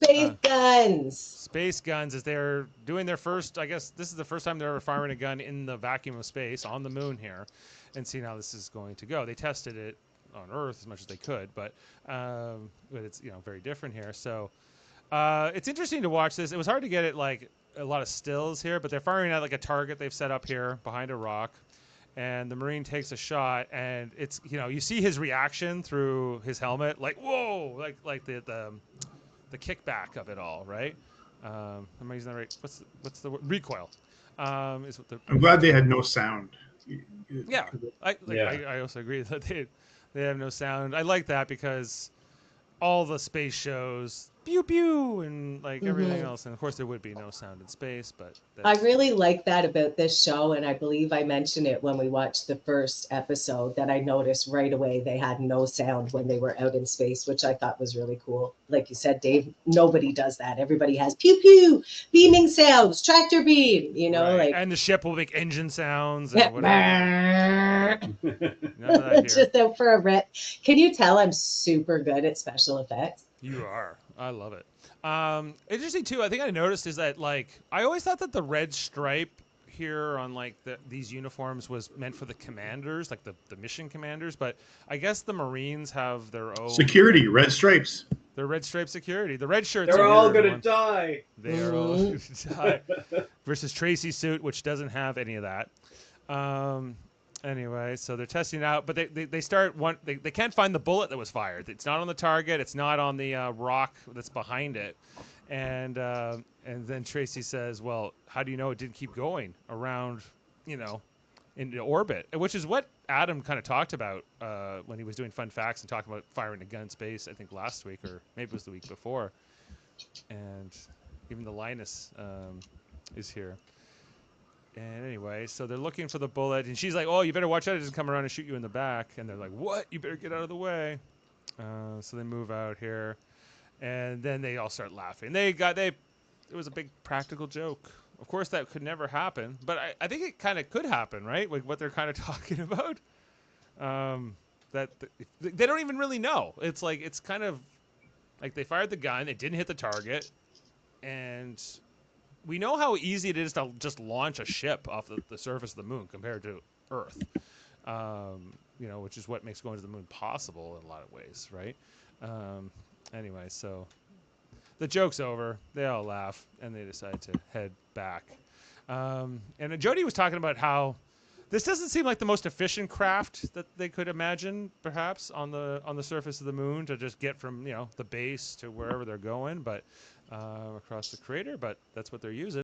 Space guns. Space guns as they're doing their first. I guess this is the first time they're ever firing a gun in the vacuum of space on the moon here, and seeing how this is going to go. They tested it on Earth as much as they could, but it's very different here. So it's interesting to watch this. It was hard to get it like a lot of stills here, but they're firing at like a target they've set up here behind a rock, and the Marine takes a shot, and it's you see his reaction through his helmet, like whoa, like the kickback of it all, right? Am I using that right? What's the word? Recoil? Is what the I'm glad they had no sound. yeah. Yeah. I also agree that they have no sound. I like that because all the space shows pew pew and like everything else, and of course there would be no sound in space, but I really like that about this show, and I believe I mentioned it when we watched the first episode that I noticed right away they had no sound when they were out in space, which I thought was really cool. Like you said, Dave, nobody does that. Everybody has pew pew, beaming sounds, tractor beam, right. like and the ship will make engine sounds and whatever. None of that here. just out for a rip. Can you tell I'm super good at special effects? You are. I love it. Interesting too. I think I noticed is that like I always thought that the red stripe here on like these uniforms was meant for the commanders, like the mission commanders. But I guess the Marines have their own Security, red stripes. Their red stripe security. The red shirts. They're are all weird, gonna everyone. die. They are all gonna die. Versus Tracy's suit, which doesn't have any of that. Anyway, so they're testing it out, but they start they can't find the bullet that was fired. It's not on the target. It's not on the rock that's behind it, and then Tracy says, "Well, how do you know it didn't keep going around, into orbit?" Which is what Adam kind of talked about when he was doing fun facts and talking about firing a gun in space. I think last week or maybe it was the week before, and even the Linus is here. And anyway, so they're looking for the bullet, and she's like, "Oh, you better watch out! It doesn't come around and shoot you in the back." And they're like, "What? You better get out of the way." So they move out here, and then they all start laughing. It was a big practical joke. Of course, that could never happen, but I think it kind of could happen, right? Like what they're kind of talking about. They don't even really know. It's like it's kind of like they fired the gun, it didn't hit the target, and we know how easy it is to just launch a ship off the surface of the moon compared to Earth, which is what makes going to the moon possible in a lot of ways, right? Anyway, so the joke's over. They all laugh, and they decide to head back. And Jody was talking about how this doesn't seem like the most efficient craft that they could imagine, perhaps on the surface of the moon to just get from the base to wherever they're going, but across the crater. But that's what they're using.